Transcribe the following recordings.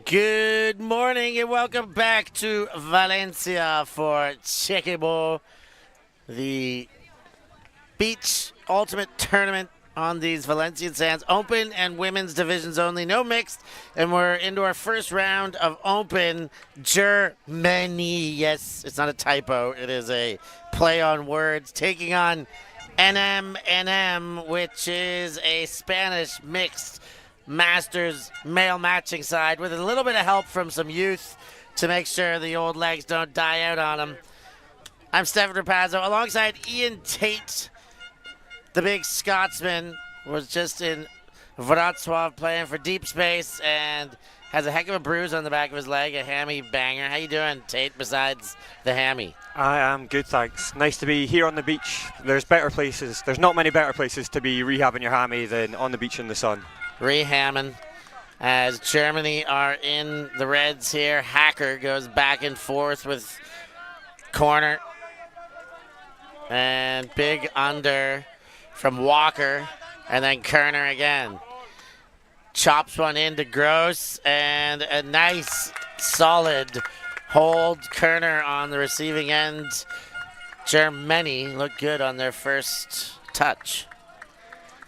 Good morning and welcome back to Valencia for XeQueBo, the beach ultimate tournament on these Valencian sands. Open and women's divisions only, no mixed. And we're into our first round of open GerMENy. Yes, it's not a typo. It is a play on words. Taking on NMNM, which is a Spanish mixed Masters male matching side with a little bit of help from some youth to make sure the old legs don't die out on them. I'm Stefan Rapazzo alongside Ian Tate. The big Scotsman was just in Wrocław playing for Deep Space and has a heck of a bruise on the back of his leg, a hammy banger. How you doing, Tate, besides the hammy? I am good, thanks. Nice to be here on the beach. There's better places. There's not many better places to be rehabbing your hammy than on the beach in the sun. Rehamming as GerMENy are in the reds here. Hacker goes back and forth with corner. And big under from Walker. And then Kerner again. Chops one into Gross. And a nice, solid hold. Kerner on the receiving end. GerMENy look good on their first touch.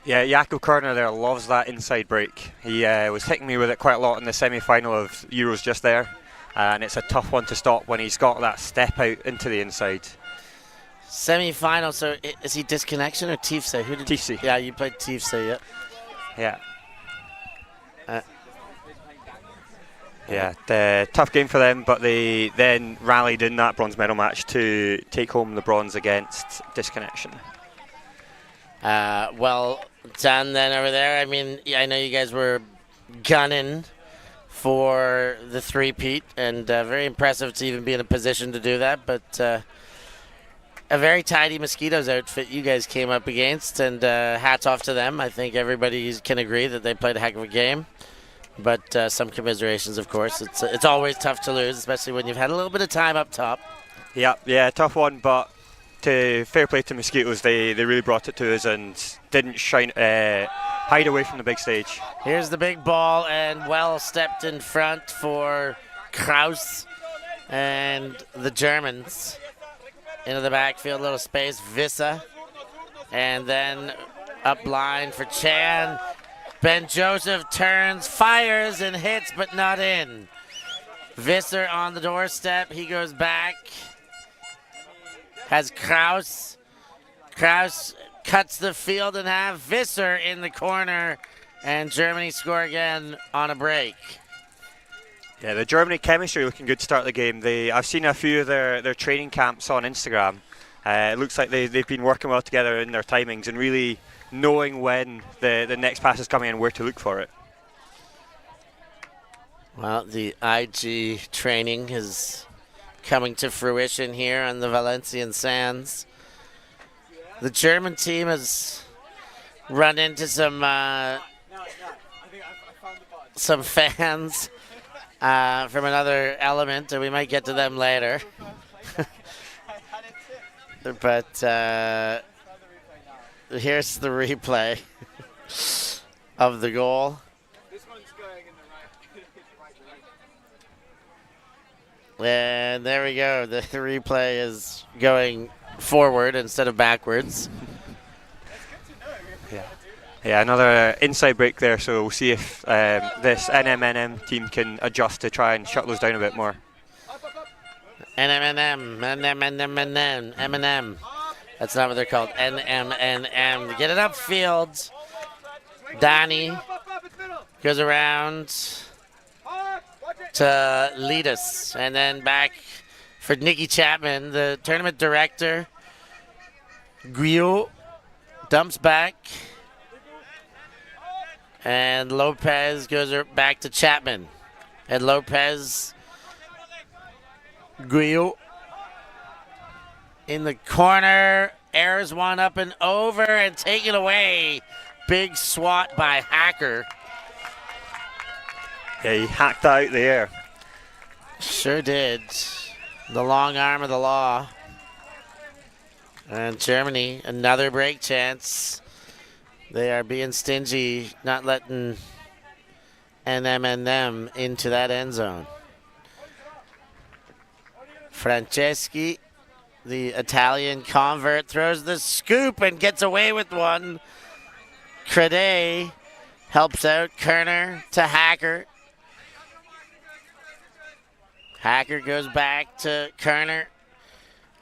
Yeah, Jakob Kerner there loves that inside break. He was hitting me with it quite a lot in the semi-final of Euros just there. And it's a tough one to stop when he's got that step out into the inside. Semi-final, so is he disconnection or Tiefse? Who did Tiefse. Yeah, you played Tiefse, yeah. Yeah. The tough game for them, but they then rallied in that bronze medal match to take home the bronze against disconnection. Well done then over there. I mean, I know you guys were gunning for the three-peat, and very impressive to even be in a position to do that, but a very tidy Mosquitoes outfit you guys came up against, and hats off to them. I think everybody can agree that they played a heck of a game, but some commiserations, of course. It's always tough to lose, especially when you've had a little bit of time up top. Yeah, tough one, but fair play to Mosquitoes. They really brought it to us and didn't hide away from the big stage. Here's the big ball, and well stepped in front for Kraus and the Germans. Into the backfield, little space, Wisser. And then up line for Chen. Ben Joseph turns, fires, and hits, but not in. Wisser on the doorstep. He goes back. Has Kraus. Kraus cuts the field in half. Wisser in the corner. And GerMENy score again on a break. Yeah, the GerMENy chemistry looking good to start the game. I've seen a few of their training camps on Instagram. It looks like they've been working well together in their timings and really knowing when the next pass is coming and where to look for it. Well, the IG training is coming to fruition here on the Valencian sands. The German team has run into some fans from another element, and we might get to them later. But here's the replay of the goal. And there we go. The replay is going forward instead of backwards. Yeah, another inside break there, so we'll see if this NMNM team can adjust to try and shut those down a bit more. NMNM. That's not what they're called. NMNM. Get it upfield. Danny goes around to lead us. And then back for Nicky Chapman, the tournament director. Guillot dumps back. And Lopez goes back to Chapman. And Lopez, Guillot in the corner, airs one up and over and taken away. Big swat by Hacker. Yeah, he hacked that out the air. Sure did. The long arm of the law. And GerMENy, another break chance. They are being stingy, not letting NMNM into that end zone. Franceschi, the Italian convert, throws the scoop and gets away with one. Crede helps out Kerner to Hacker. Hacker goes back to Kerner.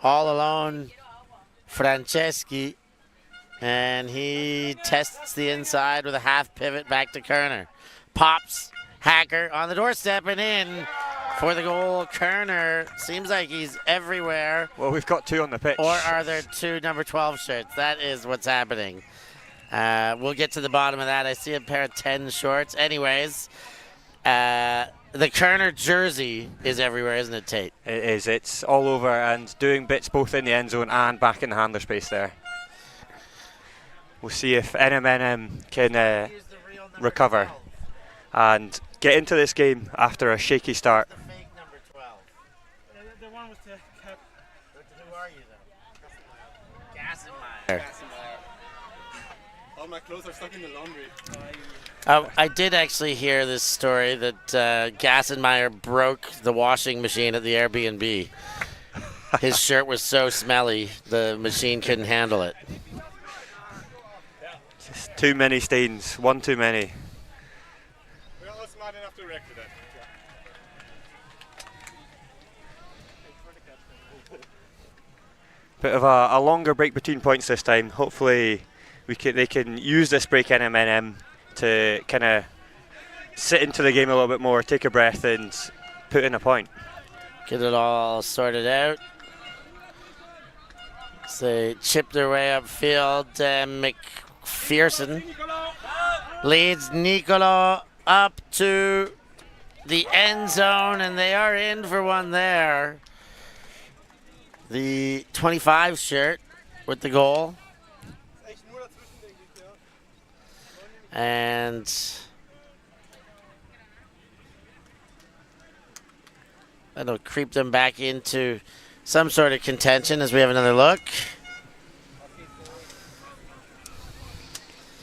All alone, Franceschi. And he tests the inside with a half pivot back to Kerner. Pops Hacker on the doorstep and in for the goal. Kerner seems like he's everywhere. Well, we've got 2 on the pitch. Or are there 2 number 12 shirts? That is what's happening. We'll get to the bottom of that. I see a pair of 10 shorts. Anyways, the Kerner jersey is everywhere, isn't it, Tate? It is. It's all over and doing bits both in the end zone and back in the handler space there. We'll see if NMNM can recover and get into this game after a shaky start. The fake number 12. The one with the cap. Who are you, though? Gassenmeyer. All my clothes are stuck in the laundry. I did actually hear this story that Gassenmeyer broke the washing machine at the Airbnb. His shirt was so smelly, the machine couldn't handle it. Just too many stains, one too many. We're all smart enough to react to that. Bit of a longer break between points this time. Hopefully they can use this break NMNM to kind of sit into the game a little bit more, take a breath and put in a point. Get it all sorted out. So they chip their way upfield. McPherson leads Nicolo up to the end zone, and they are in for one there. The 25 shirt with the goal. And that'll creep them back into some sort of contention as we have another look.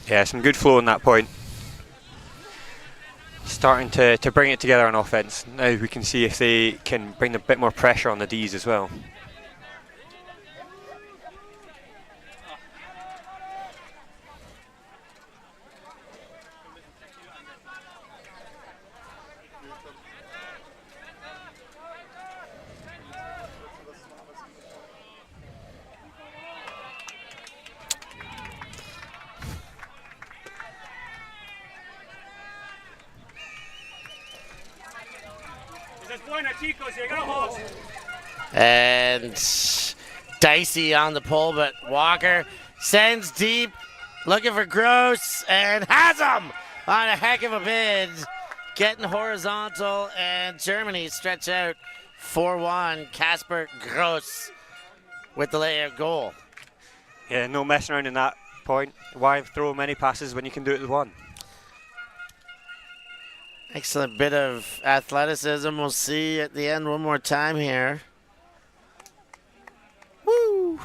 Yeah, some good flow on that point. Starting to bring it together on offense. Now we can see if they can bring a bit more pressure on the Ds as well. And Dicey on the pull, but Walker sends deep, looking for Gross, and has him on a heck of a bid. Getting horizontal, and GerMEny stretch out 4-1. Casper Gross with the layout goal. Yeah, no messing around in that point. Why throw many passes when you can do it with one? Excellent bit of athleticism. We'll see at the end one more time here. Woo!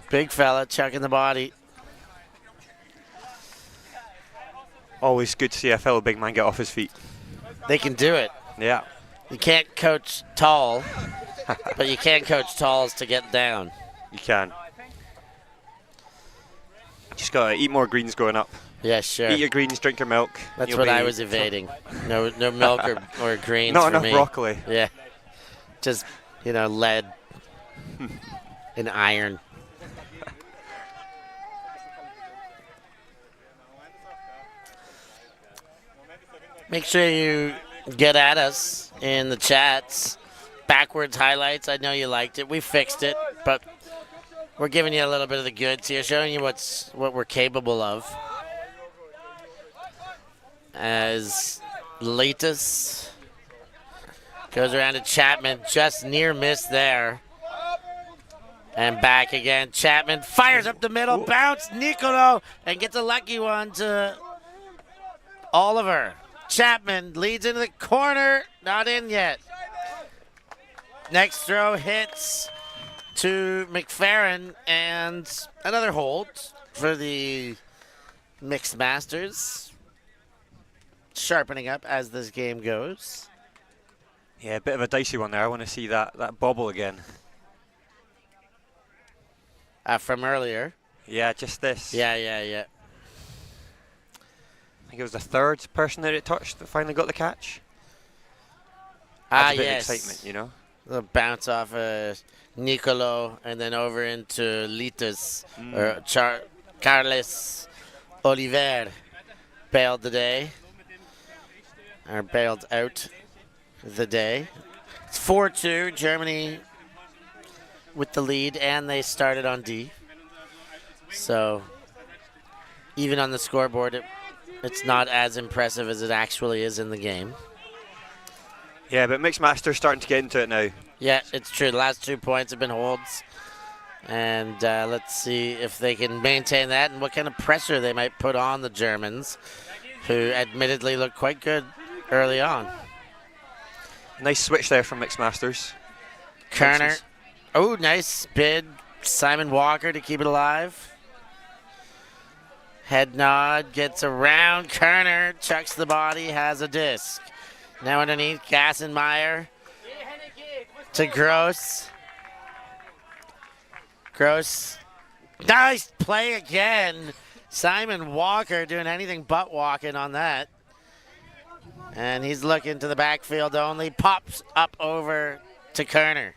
Big fella chucking the body. Always good to see a fellow big man get off his feet. They can do it. Yeah. You can't coach tall, but you can coach talls to get down. You can. Just got to eat more greens growing up. Yeah, sure. Eat your greens, drink your milk. That's what I was evading. No milk or greens Not for enough me. broccoli. Yeah. Just, lead and iron. Make sure you get at us in the chats. Backwards highlights. I know you liked it. We fixed it, but we're giving you a little bit of the goods here, showing you what we're capable of. As Latus goes around to Chapman, just near miss there. And back again. Chapman fires up the middle, bounce Nicolo, and gets a lucky one to Oliver. Chapman leads into the corner, not in yet. Next throw hits to McFerrin, and another hold for the Mixed Masters. sharpening up as this game goes. Yeah, a bit of a dicey one there. I want to see that bobble again. From earlier. Yeah, just this. Yeah. I think it was the third person that it touched that finally got the catch. That's a bit of excitement, you know. The bounce off Nicolo and then over into Litas or Carles Oliver bailed the day, or bailed out the day. It's 4-2, Germany with the lead, and they started on D. So even on the scoreboard, it's not as impressive as it actually is in the game. Yeah, but Mixed Master's starting to get into it now. Yeah, it's true. The last 2 points have been holds. And let's see if they can maintain that and what kind of pressure they might put on the Germans, who admittedly look quite good early on. Nice switch there from Mixed Masters. Kerner. Oh, nice bid. Simon Walker to keep it alive. Head nod, gets around. Kerner chucks the body, has a disc. Now underneath, Gassenmeyer to Gross. Gross. Nice play again. Simon Walker doing anything but walking on that. And he's looking to the backfield only. Pops up over to Kerner.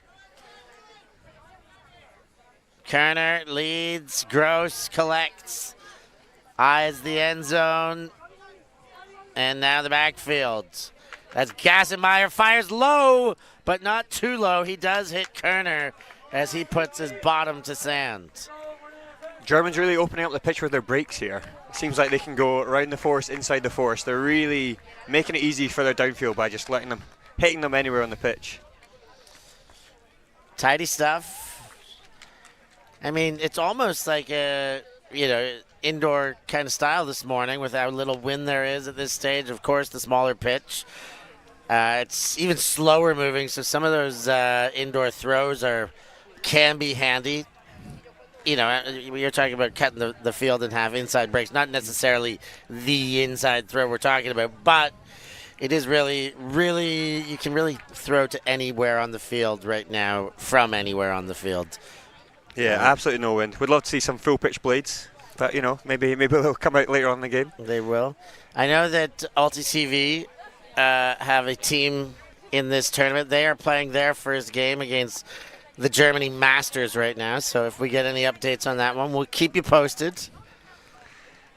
Kerner leads. Gross collects. Eyes the end zone. And now the backfield. That's Gassenmeyer. Fires low, but not too low. He does hit Kerner as he puts his bottom to sand. Germans really opening up the pitch with their breaks here. It seems like they can go around the force, inside the force. They're really making it easy for their downfield by just hitting them anywhere on the pitch. Tidy stuff. I mean, it's almost like a, indoor kind of style this morning with how little wind there is at this stage. Of course, the smaller pitch. It's even slower moving, so some of those indoor throws can be handy. You're talking about cutting the field in half, inside breaks, not necessarily the inside throw we're talking about, but it is really, really, you can really throw to anywhere on the field right now, from anywhere on the field. Yeah, absolutely no wind. We'd love to see some full pitch blades, but maybe they'll come out later on in the game. They will. I know that UltiTV have a team in this tournament. They are playing their first game against the GerMEny Masters right now, so if we get any updates on that one, we'll keep you posted.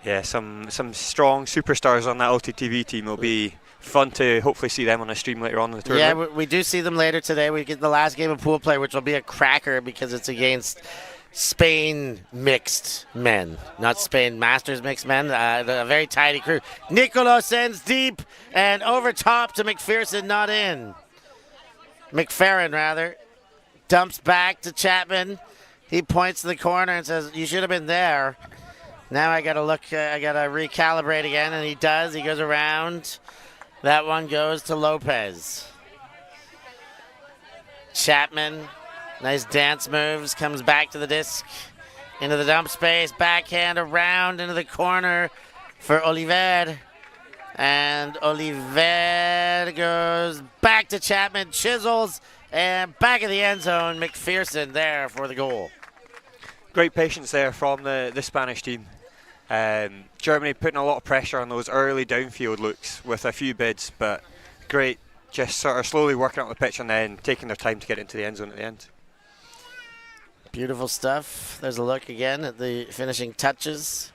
Yeah, some strong superstars on that UltiTV team. Will be fun to hopefully see them on a stream later on in the tournament. Yeah, we do see them later today. We get the last game of pool play, which will be a cracker because it's against Spain mixed men, not Spain Masters mixed men. A very tidy crew. Nicolo sends deep and over top to McPherson, not in. McFerrin, rather. Dumps back to Chapman. He points to the corner and says, "You should have been there." Now I got to look, I got to recalibrate again, and he does. He goes around. That one goes to Lopez. Chapman, nice dance moves, comes back to the disc, into the dump space, backhand around into the corner for Oliver. And Oliver goes back to Chapman, chisels, and back of the end zone, McPherson there for the goal. Great patience there from the Spanish team. GerMEny putting a lot of pressure on those early downfield looks with a few bids, but great, just sort of slowly working up the pitch and then taking their time to get into the end zone at the end. Beautiful stuff. There's a look again at the finishing touches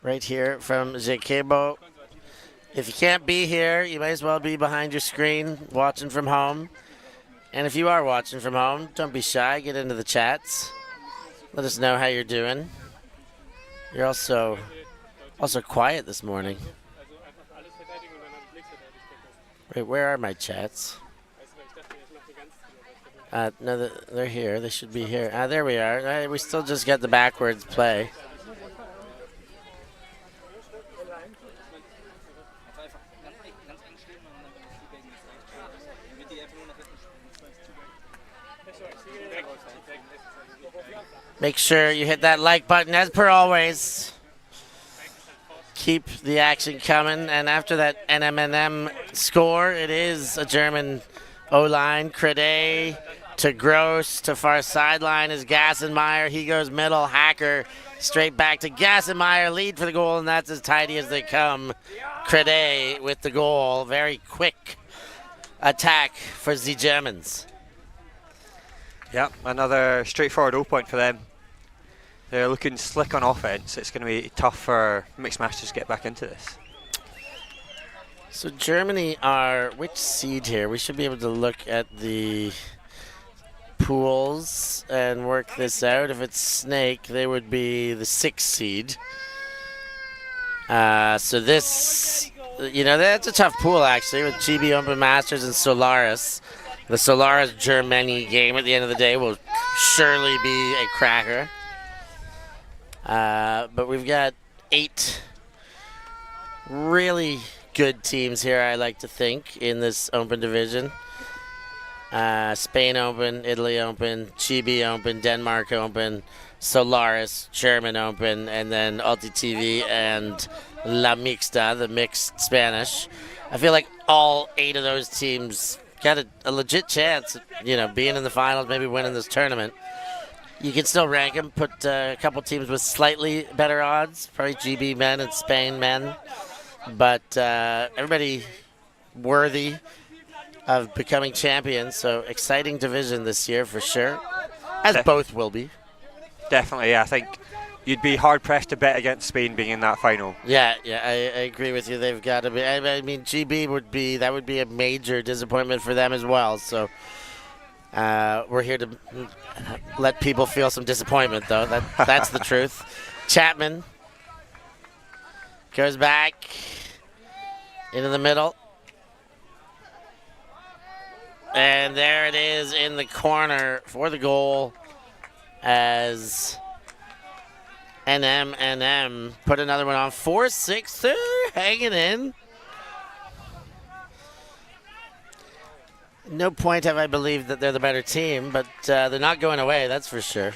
right here from XeQueBo. If you can't be here, you might as well be behind your screen watching from home. And if you are watching from home, don't be shy. Get into the chats. Let us know how you're doing. You're also quiet this morning. Wait, where are my chats? No, they're here. They should be here. There we are. We still just get the backwards play. Make sure you hit that like button as per always. keep the action coming. And after that NMNM score, it is a German O-line. Crede to Gross to far sideline is Gassenmeyer. He goes middle. Hacker straight back to Gassenmeyer. Lead for the goal, and that's as tidy as they come. Crede with the goal. Very quick attack for the Germans. Yep, another straightforward O point for them. They're looking slick on offense. It's going to be tough for Mixed Masters to get back into this. So GerMEny are which seed here? We should be able to look at the pools and work this out. If it's Snake, they would be the 6th seed. So this, that's a tough pool actually with GB Open Masters and Solaris. The Solaris GerMEny game at the end of the day will surely be a cracker. But we've got 8 really good teams here, I like to think, in this Open division. Spain Open, Italy Open, GB Open, Denmark Open, Solaris, German Open, and then UltiTV and La Mixta, the mixed Spanish. I feel like all 8 of those teams got a legit chance at, being in the finals, maybe winning this tournament. You can still rank them, put a couple teams with slightly better odds, probably GB men and Spain men. But everybody worthy of becoming champions, so exciting division this year for sure, as both will be. Definitely, yeah. I think you'd be hard-pressed to bet against Spain being in that final. Yeah, I agree with you. They've got to be. I mean, GB would be a major disappointment for them as well, so we're here to let people feel some disappointment, though. That's the truth. Chapman goes back into the middle. And there it is in the corner for the goal as NMNM put another one on. 4-6, they're hanging in. No point have I believed that they're the better team, but they're not going away, that's for sure.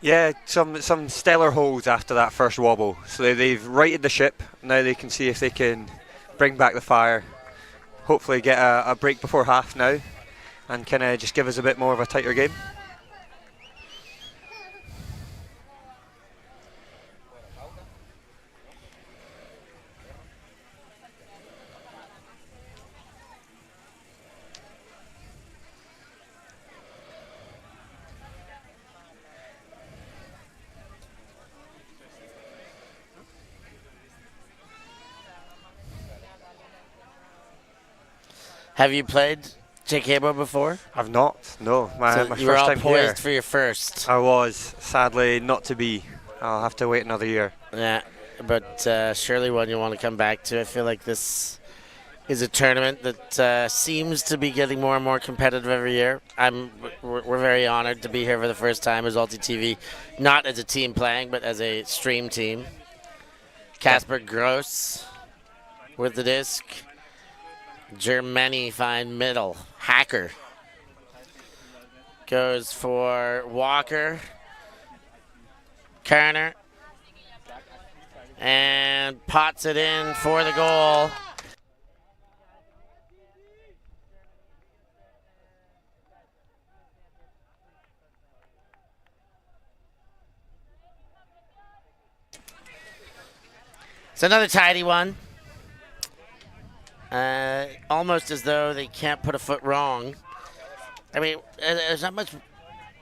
Yeah, some stellar holes after that first wobble. So they've righted the ship. Now they can see if they can bring back the fire. Hopefully get a break before half now and kind of just give us a bit more of a tighter game. Have you played XeQueBo before? I've not, no. My So first you were all time poised here. for your first. I was, sadly not to be. I'll have to wait another year. Yeah, but surely one you want to come back to. I feel like this is a tournament that seems to be getting more and more competitive every year. We're very honored to be here for the first time as UltiTV, not as a team playing, but as a stream team. Casper Gross with the disc. GerMEny find middle. Hacker goes for Walker. Kerner. And pots it in for the goal. It's another tidy one. Almost as though they can't put a foot wrong. I mean, there's not much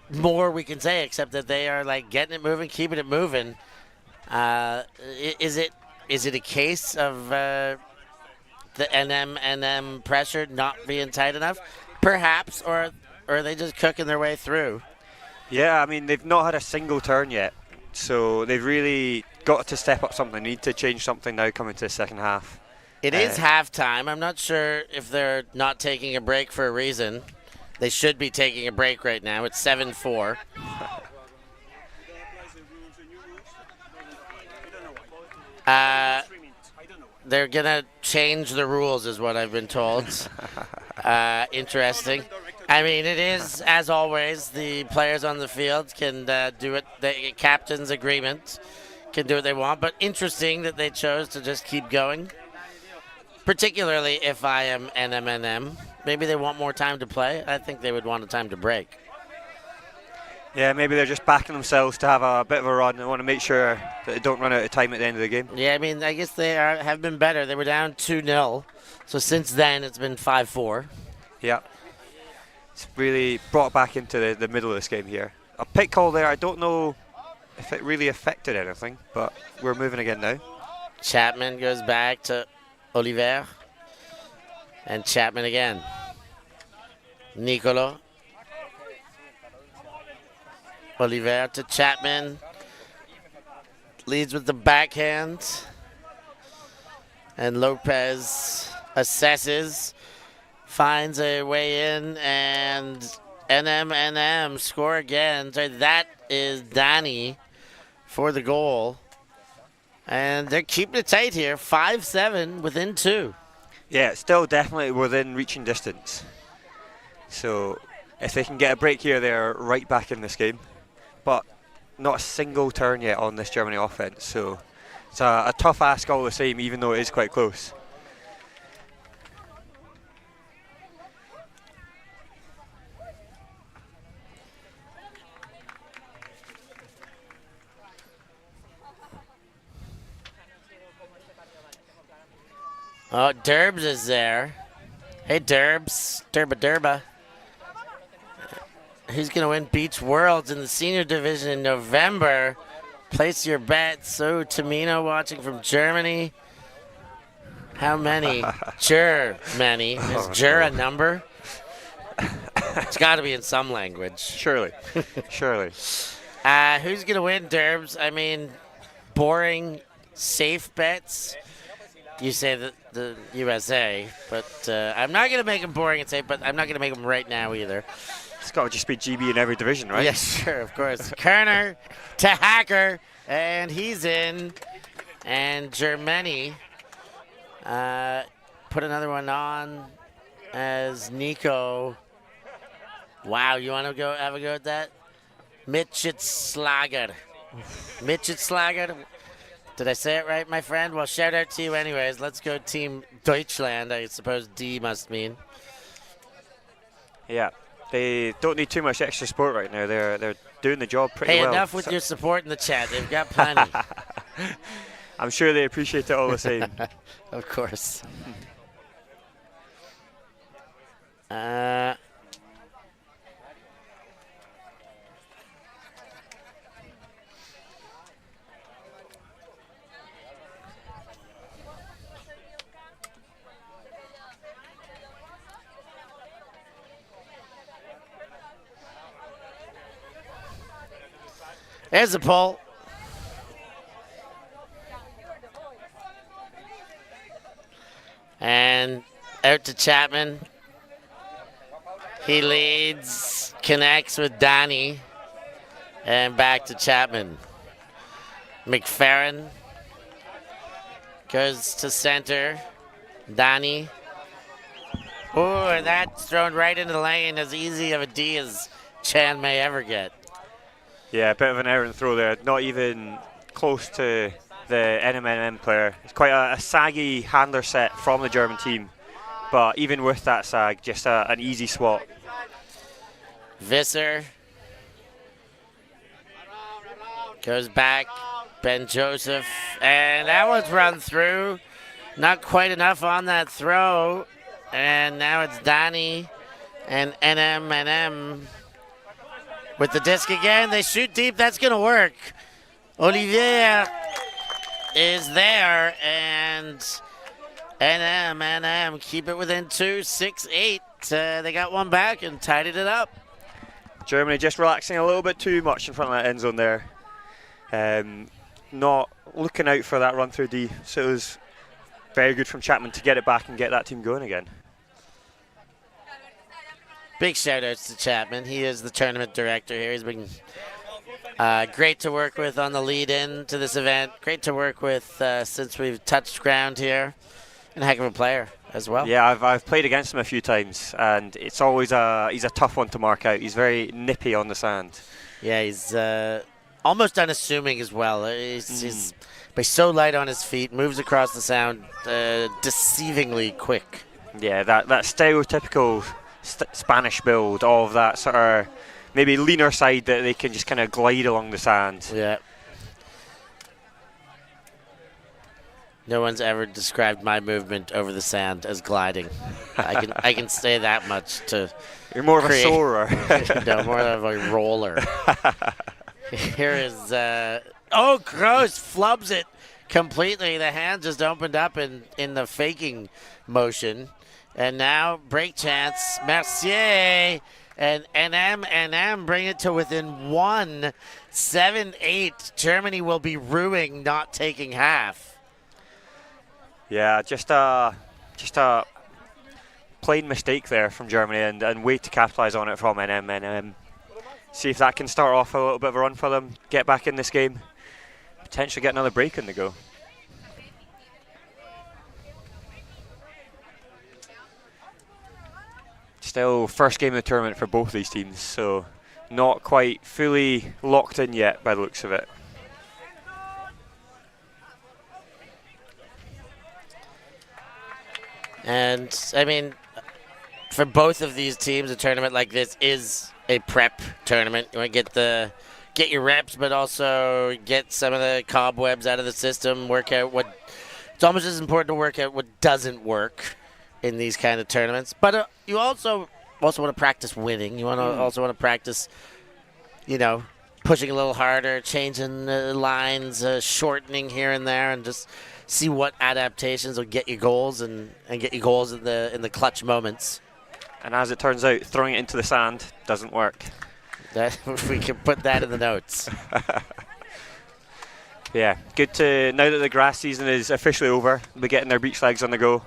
more we can say except that they are like getting it moving, keeping it moving. Is it a case of the NMNM pressure not being tight enough? Perhaps, or are they just cooking their way through? Yeah, I mean, they've not had a single turn yet, so they've really got to step up something. They need to change something now coming to the second half. It is halftime. I'm not sure if they're not taking a break for a reason. They should be taking a break right now. It's 7-4. They're going to change the rules is what I've been told. Interesting. I mean, it is, as always, the players on the field can do it. The captain's agreement can do what they want, but interesting that they chose to just keep going. Particularly if I am NMNM. Maybe they want more time to play. I think they would want a time to break. Yeah, maybe they're just backing themselves to have a bit of a run and want to make sure that they don't run out of time at the end of the game. Yeah, I mean, I guess they have been better. They were down 2-0. So since then, it's been 5-4. Yeah. It's really brought back into the middle of this game here. A pick call there, I don't know if it really affected anything, but we're moving again now. Chapman goes back to Oliver. And Chapman again. Nicolo. Oliver to Chapman. Leads with the backhand. And Lopez assesses. Finds a way in. And NMNM score again. So that is Danny for the goal. And they're keeping it tight here. 5-7 within 2. Yeah, it's still definitely within reaching distance. So if they can get a break here, they're right back in this game. But not a single turn yet on this Germany offense. So it's a tough ask all the same, even though it is quite close. Oh, Derbs is there. Hey, Derbs. Derba. He's going to win Beach Worlds in the senior division in November. Place your bets. So, Tamino watching from Germany. How many? GerMEny. Is Ger a number? It's got to be in some language. Surely. Surely. Who's going to win, Derbs? I mean, boring, safe bets. You say the USA, but I'm not going to make them boring and safe, but I'm not going to make them right now either. It's got to just be GB in every division, right? Yes, sure, of course. Kerner to Hacker, and he's in. And GerMEny put another one on as Nico. Wow, you want to go have a go at that? Mitchitslager. Did I say it right, my friend? Well, shout out to you anyways. Let's go Team Deutschland, I suppose D must mean. Yeah, they don't need too much extra support right now. They're doing the job pretty well. Hey, enough with your support in the chat. They've got plenty. I'm sure they appreciate it all the same. Of course. There's the pull. And out to Chapman. He leads, connects with Danny. And back to Chapman. McFerrin goes to center. Danny. Oh, and that's thrown right into the lane, as easy of a D as Chen may ever get. Yeah, a bit of an errant throw there. Not even close to the NMNM player. It's quite a saggy handler set from the German team. But even with that sag, just an easy swap. Wisser goes back. Ben Joseph. And that one's run through. Not quite enough on that throw. And now it's Danny and NMNM. With the disc again, they shoot deep. That's going to work. Olivier is there, and NMNM keep it within 2, 6-8. They got one back and tidied it up. Germany just relaxing a little bit too much in front of that end zone there. Not looking out for that run through D. So it was very good from Chapman to get it back and get that team going again. Big shout-outs to Chapman. He is the tournament director here. He's been great to work with on the lead-in to this event. Great to work with since we've touched ground here. And a heck of a player as well. Yeah, I've played against him a few times, and it's always he's a tough one to mark out. He's very nippy on the sand. Yeah, he's almost unassuming as well. He's so light on his feet, moves across the sound deceivingly quick. Yeah, that stereotypical Spanish build, all of that sort of maybe leaner side that they can just kind of glide along the sand. Yeah. No one's ever described my movement over the sand as gliding. I can say that much to. You're more of a soarer. No, more of a roller. Here is gross, flubs it completely. The hand just opened up in the faking motion. And now break chance. Mercier and NMNM bring it to within 1. 7-8. Germany will be ruining not taking half. Yeah, just a plain mistake there from Germany and way to capitalise on it from NMNM. See if that can start off a little bit of a run for them, get back in this game, potentially get another break in the go. Still first game of the tournament for both these teams, so not quite fully locked in yet by the looks of it. And I mean, for both of these teams, a tournament like this is a prep tournament. You want to get your reps, but also get some of the cobwebs out of the system. Work out what. It's almost as important to work out what doesn't work in these kind of tournaments. But you also want to practice winning. You also want to practice, pushing a little harder, changing lines, shortening here and there, and just see what adaptations will get you goals and get you goals in the clutch moments. And as it turns out, throwing it into the sand doesn't work. We can put that in the notes. Yeah, good to, now that the grass season is officially over, we're getting their beach legs on the go,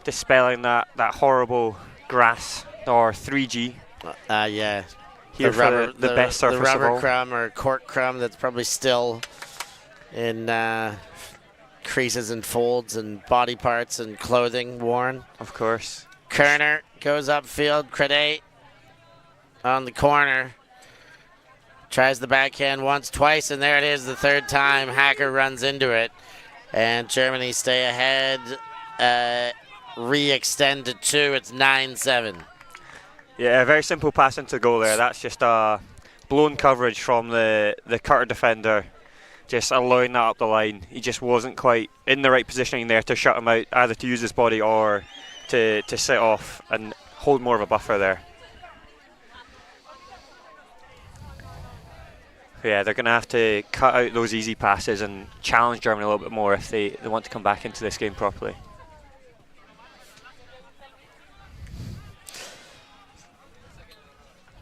dispelling that horrible grass or 3G. Yeah. Here for the best surface the rubber of all. crumb or cork crumb that's probably still in creases and folds and body parts and clothing worn. Of course. Kerner goes upfield. Crede on the corner. Tries the backhand once, twice, and there it is the third time. Hacker runs into it. And Germany stay ahead. Re-extend to 2. It's 9-7. Yeah, a very simple pass into goal there. That's just a blown coverage from the cutter defender, just allowing that up the line. He just wasn't quite in the right positioning there to shut him out, either to use his body or to sit off and hold more of a buffer there. Yeah, they're going to have to cut out those easy passes and challenge Germany a little bit more if they want to come back into this game properly.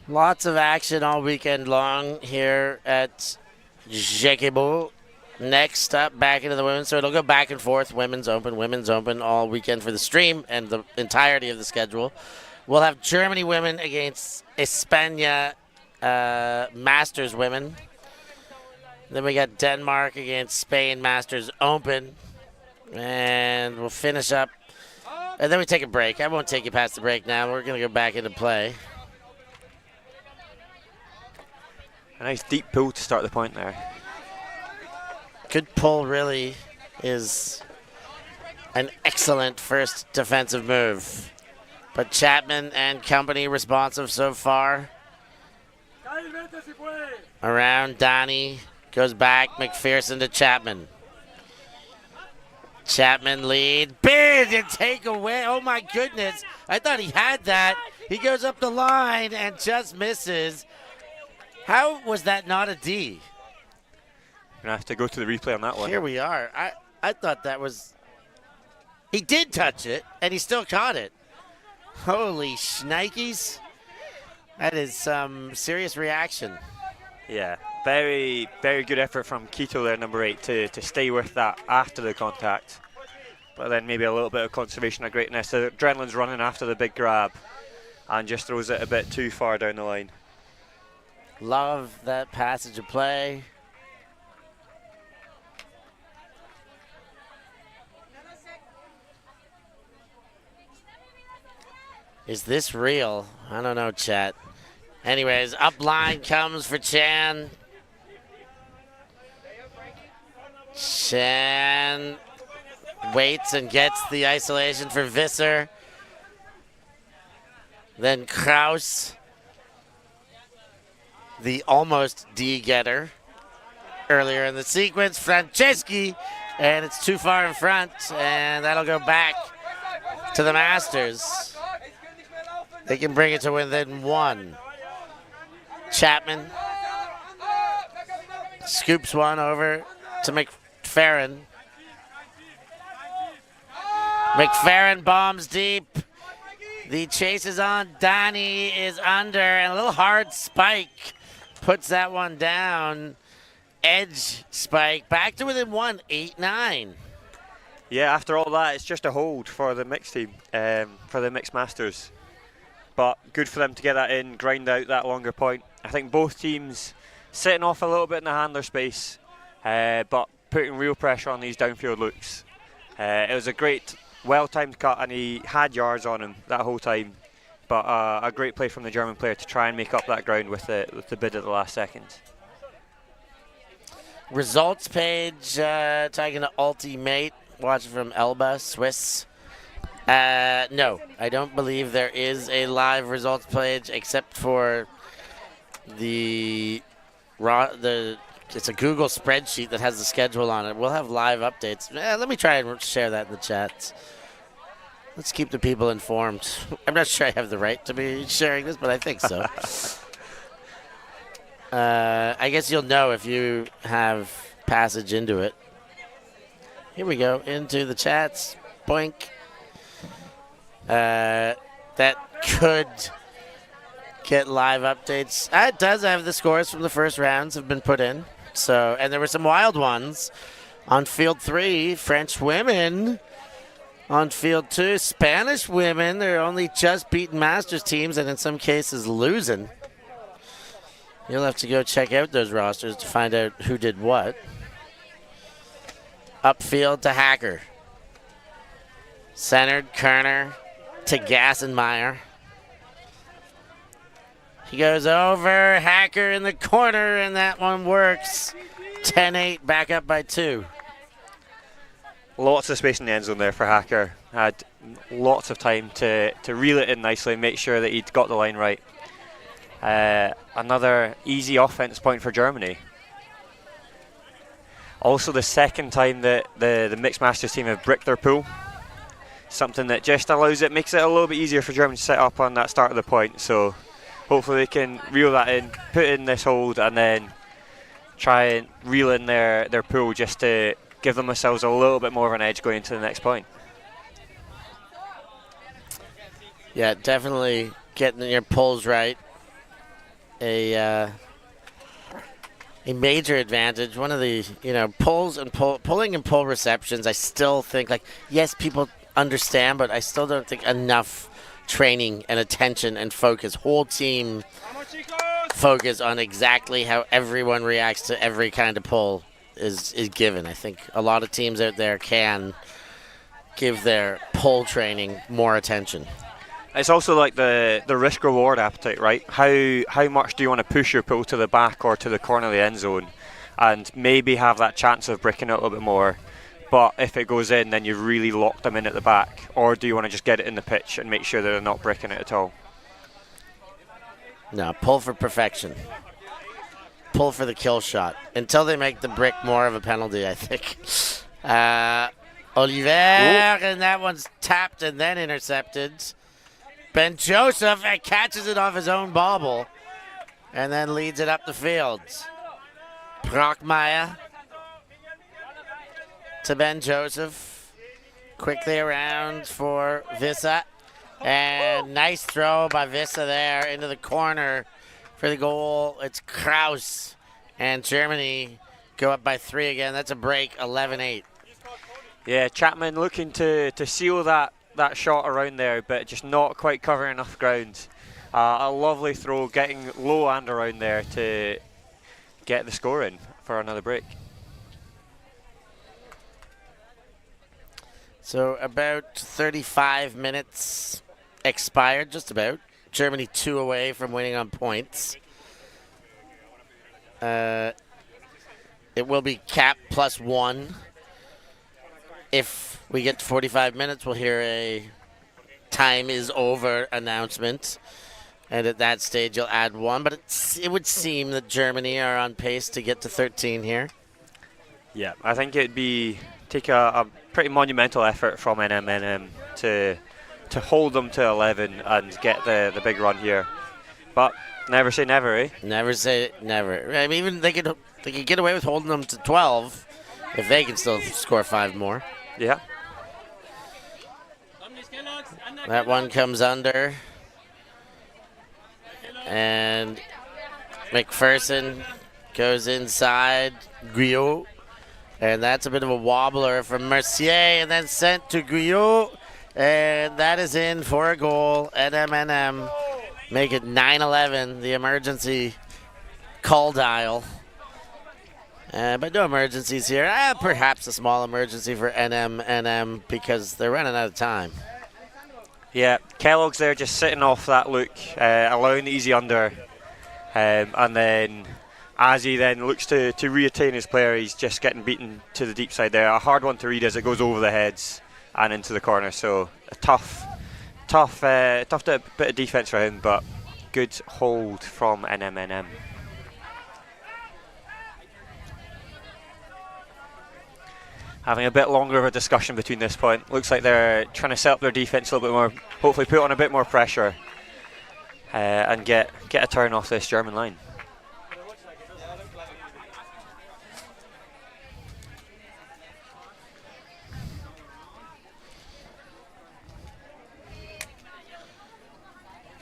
Lots of action all weekend long here at XeQueBo. Next up, back into the women's. So it'll go back and forth. Women's open all weekend for the stream and the entirety of the schedule. We'll have Germany women against España Masters women. Then we got Denmark against Spain Masters Open. And we'll finish up. And then we take a break. I won't take you past the break now. We're going to go back into play. A nice deep pull to start the point there. Good pull really is an excellent first defensive move. But Chapman and company responsive so far. Around Donnie, goes back, McPherson to Chapman. Chapman lead, big and take away. Oh my goodness, I thought he had that. He goes up the line and just misses. How was that not a D? Gonna have to go to the replay on that one. Here we are. I thought that was. He did touch it, and he still caught it. Holy shnikes. That is some serious reaction. Yeah, very, very good effort from Quito there, number 8, to stay with that after the contact. But then maybe a little bit of conservation of greatness. The adrenaline's running after the big grab and just throws it a bit too far down the line. Love that passage of play. Is this real? I don't know, chat. Anyways, up line comes for Chen. Chen waits and gets the isolation for Wisser. Then Kraus, the almost D-getter. Earlier in the sequence, Franceschi, and it's too far in front, and that'll go back to the Masters. They can bring it to within one. Chapman scoops one over to McFerrin. McFerrin bombs deep. The chase is on. Donnie is under, and a little hard spike puts that one down. Edge spike back to within one, 8-9. Yeah, after all that, it's just a hold for the mixed team, for the mixed Masters. But good for them to get that in, grind out that longer point. I think both teams sitting off a little bit in the handler space, but putting real pressure on these downfield looks. It was a great, well-timed cut, and he had yards on him that whole time. But a great play from the German player to try and make up that ground with the bid at the last second. Results page, talking to Ultimate, watching from Elba, Swiss. No, I don't believe there is a live results page except for it's a Google spreadsheet that has the schedule on it. We'll have live updates. Let me try and share that in the chat. Let's keep the people informed. I'm not sure I have the right to be sharing this, but I think so. I guess you'll know if you have passage into it. Here we go, into the chats. Boink. That could get live updates. It does have the scores from the first rounds have been put in. So, and there were some wild ones. On field 3, French women. On field 2, Spanish women. They're only just beating Masters teams and in some cases losing. You'll have to go check out those rosters to find out who did what. Upfield to Hacker. Centered, Kerner to Gassenmeyer. He goes over, Hacker in the corner, and that one works. 10-8, back up by 2. Lots of space in the end zone there for Hacker. Had lots of time to reel it in nicely, make sure that he'd got the line right. Another easy offense point for Germany. Also the second time that the Mixed Masters team have bricked their pool. Something that just makes it a little bit easier for Germany to set up on that start of the point. So hopefully they can reel that in, put in this hold, and then try and reel in their pool just to give themselves a little bit more of an edge going into the next point. Yeah, definitely getting your pulls right. A major advantage. One of the pulling and pull receptions. I still think yes, people understand, but I still don't think enough training and attention and focus, whole team focus on exactly how everyone reacts to every kind of pull is given. I think a lot of teams out there can give their pull training more attention. It's also like the risk reward appetite, right? How much do you want to push your pull to the back or to the corner of the end zone, and maybe have that chance of breaking it a little bit more? But if it goes in, then you've really locked them in at the back. Or do you want to just get it in the pitch and make sure that they're not breaking it at all? No, pull for perfection. Pull for the kill shot. Until they make the brick more of a penalty, I think. Oliver, and that one's tapped and then intercepted. Ben Joseph catches it off his own bobble and then leads it up the field. Brockmeyer to Ben Joseph. Quickly around for Wisser. And nice throw by Wisser there into the corner for the goal. It's Kraus. And Germany go up by 3 again. That's a break, 11-8. Yeah, Chapman looking to seal that shot around there, but just not quite covering enough ground. A lovely throw, getting low and around there to get the score in for another break. So about 35 minutes expired, just about. Germany 2 away from winning on points. It will be cap +1. If we get to 45 minutes, we'll hear a time is over announcement. And at that stage, you'll add 1. But it would seem that GerMEny are on pace to get to 13 here. Yeah, I think it'd take a pretty monumental effort from NMNM to hold them to 11 and get the big run here. But never say never, eh? Never say never. I mean, even they could get away with holding them to 12 if they can still score 5 more. Yeah. That one comes under. And McPherson goes inside Guyot. And that's a bit of a wobbler from Mercier, and then sent to Guyot. And that is in for a goal. NMNM make it 9-11, the emergency call dial. But no emergencies here. Perhaps a small emergency for NMNM because they're running out of time. Yeah, Kellogg's there just sitting off that look, allowing the easy under. And then as he then looks to reattain his player, he's just getting beaten to the deep side there. A hard one to read as it goes over the heads and into the corner. So a tough bit of defense for him, but good hold from NMNM. Having a bit longer of a discussion between this point. Looks like they're trying to set up their defense a little bit more, hopefully put on a bit more pressure and get a turn off this German line.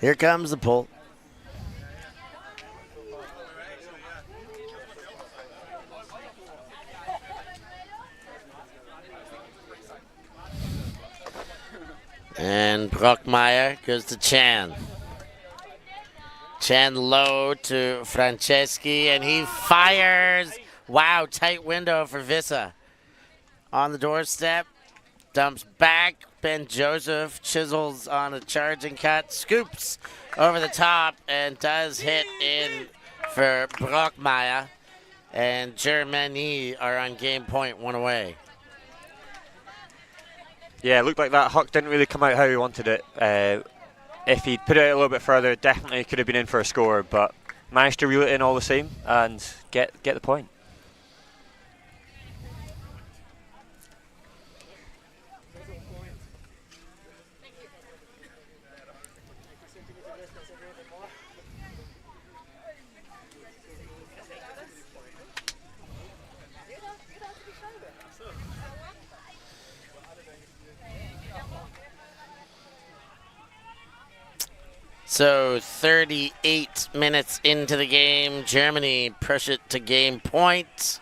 Here comes the pull. And Brockmeyer goes to Chen. Chen low to Franceschi, and he fires. Wow, tight window for Wisser. On the doorstep, dumps back. Ben Joseph chisels on a charging cut, scoops over the top, and does hit in for Brockmeyer. And GerMEny are on game point, 1 away. Yeah, it looked like that huck didn't really come out how he wanted it. If he'd put it out a little bit further, definitely could have been in for a score, but managed to reel it in all the same and get the point. So 38 minutes into the game, GerMEny push it to game point.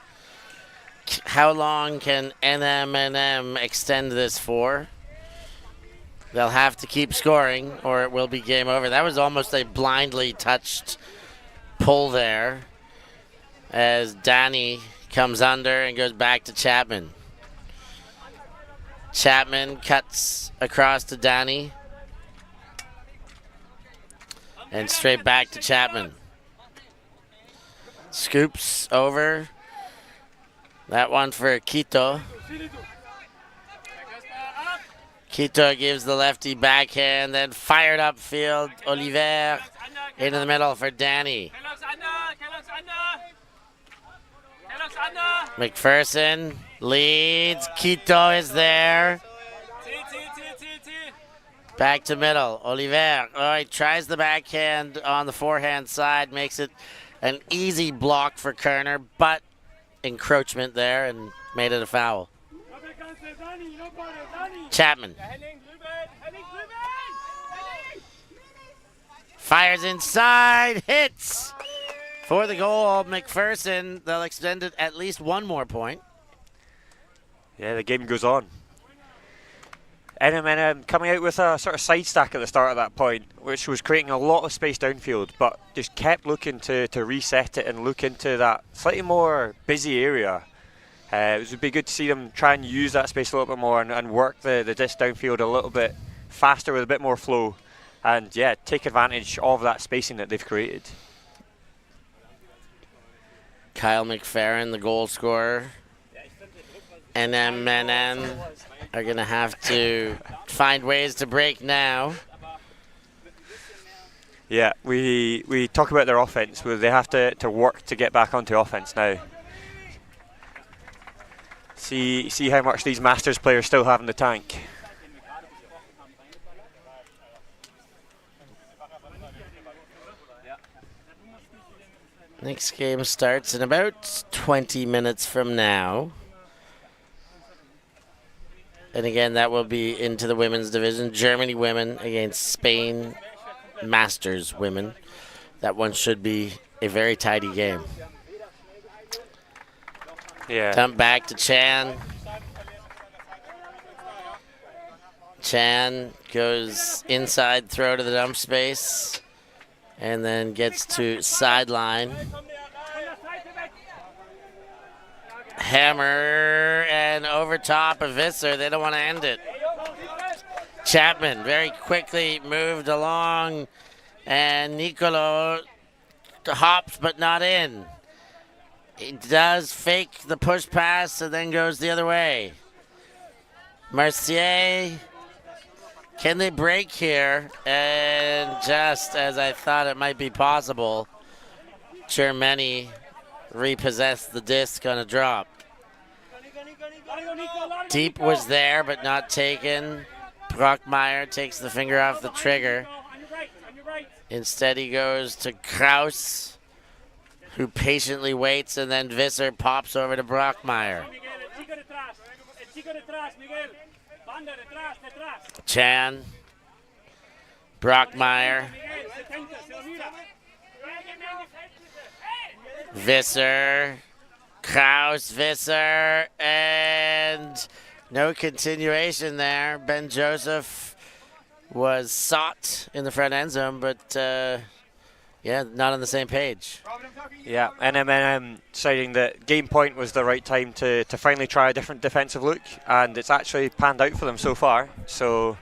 How long can NMNM extend this for? They'll have to keep scoring or it will be game over. That was almost a blindly touched pull there as Danny comes under and goes back to Chapman. Chapman cuts across to Danny. And straight back to Chapman. Scoops over. That one for Quito. Quito gives the lefty backhand, then fired upfield. Oliver into the middle for Danny. McPherson leads. Quito is there. Back to middle. Oliver. All right, tries the backhand on the forehand side. Makes it an easy block for Kerner, but encroachment there and made it a foul. Chapman. Fires inside. Hits for the goal. McPherson. They'll extend it at least 1 more point. Yeah, the game goes on. NMNM coming out with a sort of side stack at the start of that point, which was creating a lot of space downfield, but just kept looking to reset it and look into that slightly more busy area. It would be good to see them try and use that space a little bit more and work the disc downfield a little bit faster with a bit more flow and, yeah, take advantage of that spacing that they've created. Kyle McFerrin, the goal scorer. NMNM are going to have to find ways to break now. Yeah, we talk about their offense, where they have to work to get back onto offense now. See how much these Masters players still have in the tank. Next game starts in about 20 minutes from now. And again, that will be into the women's division. Germany women against Spain Masters women. That one should be a very tidy game. Yeah. Dump back to Chen. Chen goes inside throw to the dump space. And then gets to sideline. Hammer and over top of Wisser. They don't want to end it. Chapman very quickly moved along. And Nicolo hops but not in. He does fake the push pass and then goes the other way. Marcel. Can they break here? And just as I thought it might be possible, GerMEny repossessed the disc on a drop. Deep was there but not taken. Maehr takes the finger off the trigger. Instead he goes to Kraus, who patiently waits, and then Wisser pops over to Maehr. Chen, Maehr, Wisser, Kraus, Wisser, and no continuation there. Ben Joseph was sought in the front end zone, but yeah, not on the same page. Yeah, NMNM deciding that game point was the right time to finally try a different defensive look, and it's actually panned out for them so far. So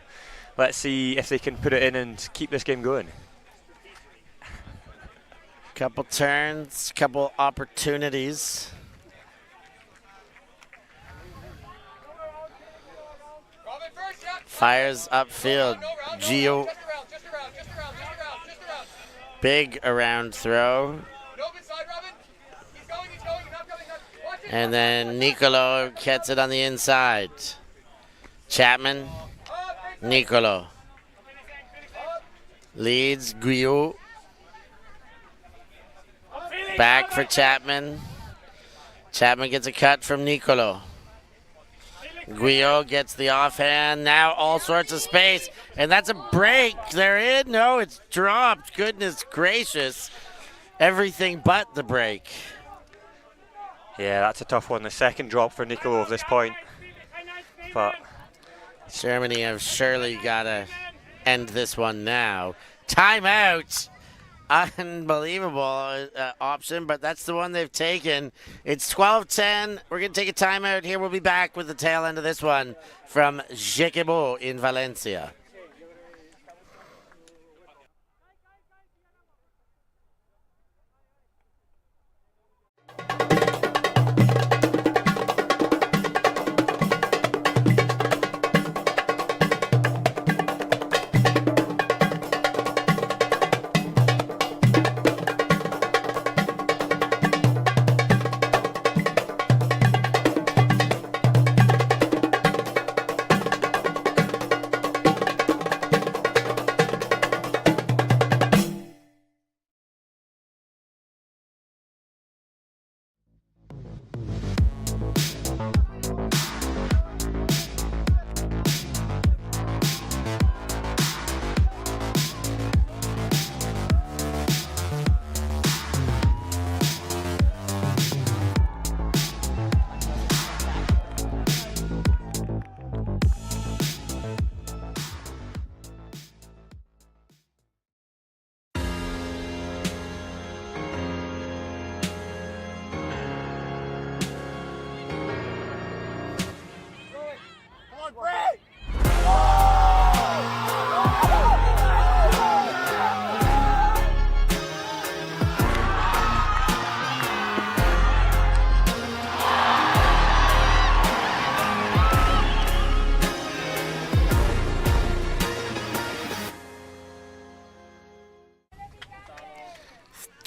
let's see if they can put it in and keep this game going. Couple turns, couple opportunities. Fires upfield. Gio. Big around throw. And then Nicolo gets it on the inside. Chapman. Nicolo. Leads Guillot. Back for Chapman. Chapman gets a cut from Nicolo. Guillot gets the offhand. Now all sorts of space. And that's a break. They're in. No, it's dropped. Goodness gracious. Everything but the break. Yeah, that's a tough one. The second drop for Nicolo at this point. But GerMEny have surely got to end this one now. Timeout. Unbelievable option, but that's the one they've taken. It's 12:10. We're going to take a timeout here. We'll be back with the tail end of this one from XeQueBo in Valencia.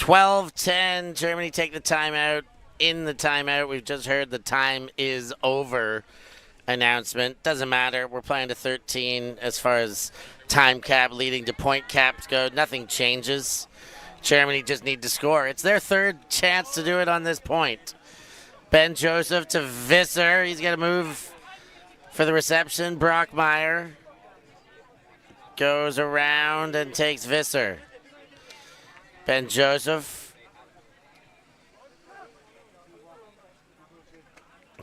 12-10, Germany take the timeout. In the timeout, we've just heard the time is over announcement. Doesn't matter. We're playing to 13 as far as time cap leading to point caps go. Nothing changes. Germany just need to score. It's their third chance to do it on this point. Ben Joseph to Wisser. He's going to move for the reception. Maehr goes around and takes Wisser. Ben Joseph.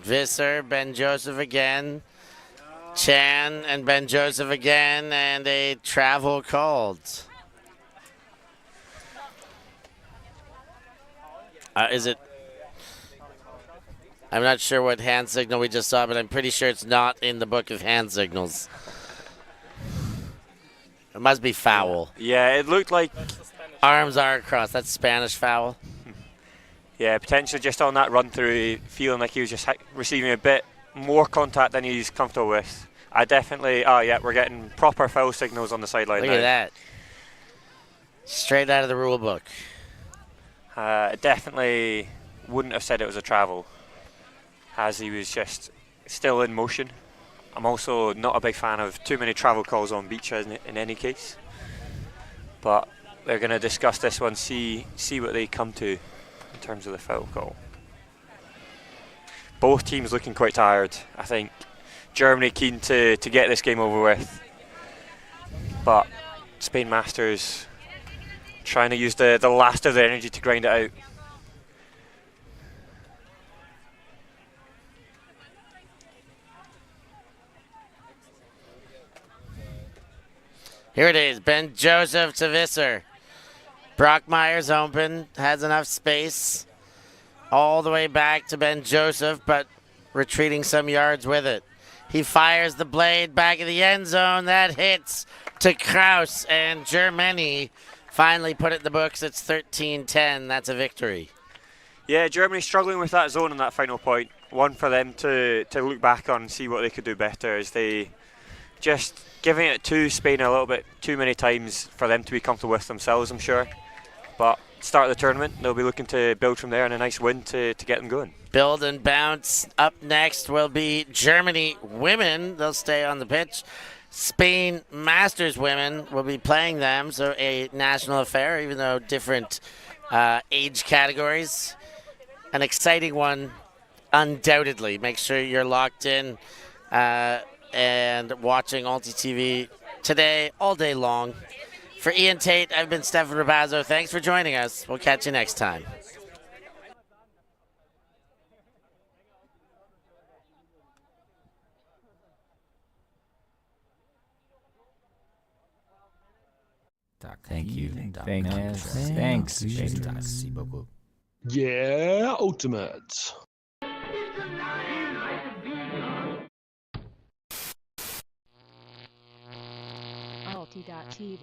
Wisser, Ben Joseph again. Chen and Ben Joseph again, and a travel called. Is it? I'm not sure what hand signal we just saw, but I'm pretty sure it's not in the book of hand signals. It must be foul. Yeah, it looked like arms are across. That's Spanish foul. Yeah, potentially just on that run through, feeling like he was just receiving a bit more contact than he's comfortable with. I definitely, yeah, we're getting proper foul signals on the sideline now. Look at that. Straight out of the rule book. Definitely wouldn't have said it was a travel, as he was just still in motion. I'm also not a big fan of too many travel calls on beach in any case. But they're going to discuss this one, see what they come to in terms of the foul call. Both teams looking quite tired. I think Germany keen to get this game over with, but Spain Masters trying to use the last of their energy to grind it out. Here it is, Ben Joseph to Wisser. Maehr's open, has enough space. All the way back to Ben Joseph, but retreating some yards with it. He fires the blade back in the end zone. That hits to Kraus, and GerMEny finally put it in the books. It's 13-10. That's a victory. Yeah, Germany struggling with that zone on that final point. One for them to look back on and see what they could do better, as they just giving it to Spain a little bit too many times for them to be comfortable with themselves, I'm sure. But start of the tournament, they'll be looking to build from there, and a nice win to get them going. Build and bounce. Up next will be Germany women. They'll stay on the pitch. Spain Masters women will be playing them, so a national affair, even though different age categories. An exciting one, undoubtedly. Make sure you're locked in and watching Alti TV today, all day long. For Ian Tate, I've been Stefan Rabazzo. Thanks for joining us. We'll catch you next time. Thank you. Thanks. Yeah, ultimate. Alti.tv.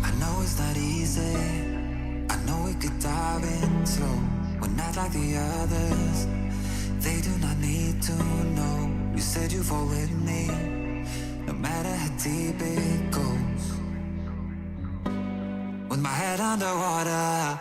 I know it's not easy. I know we could dive in slow. We're not like the others. They do not need to know. You said you fall with me, no matter how deep it goes. With my head underwater.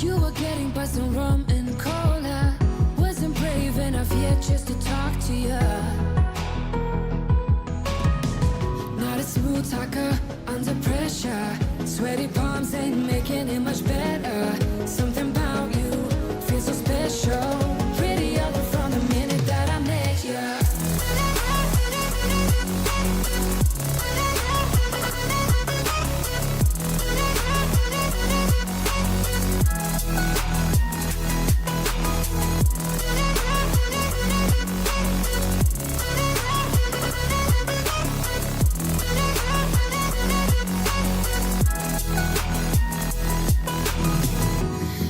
You were getting by some rum and cola. Wasn't brave enough yet just to talk to you. Not a smooth talker under pressure. Sweaty palms ain't making it much better. Something about you feels so special. Pretty other from the minute that I met you.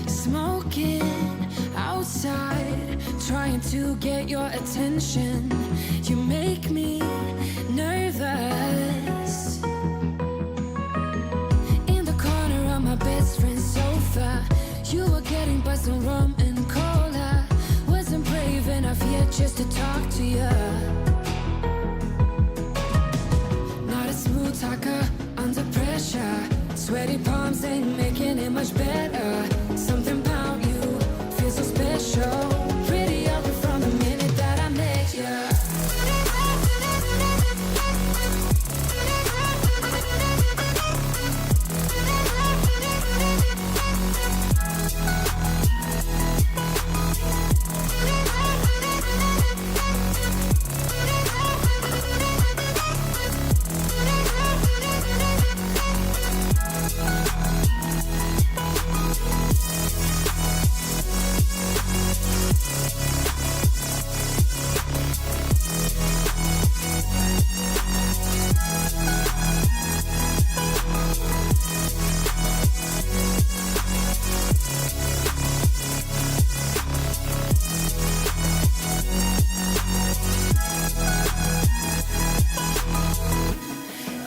Smoking outside, trying to get your attention. You make me nervous. In the corner of my best friend's sofa, you were getting by some rum and cola. Wasn't brave enough yet just to talk to you. Not a smooth talker under pressure. Sweaty palms ain't making it much better. Something about you feels so special. Pretty other from the minute that I met you.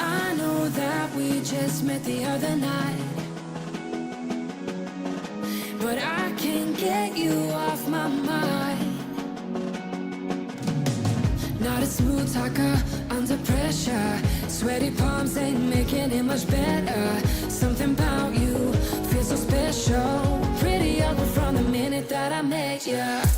I know that we just met the other night, but I can't get you off my mind. Not a smooth talker under pressure. Sweaty palms ain't making it much better. Something about you feels so special. Pretty other from the minute that I met you.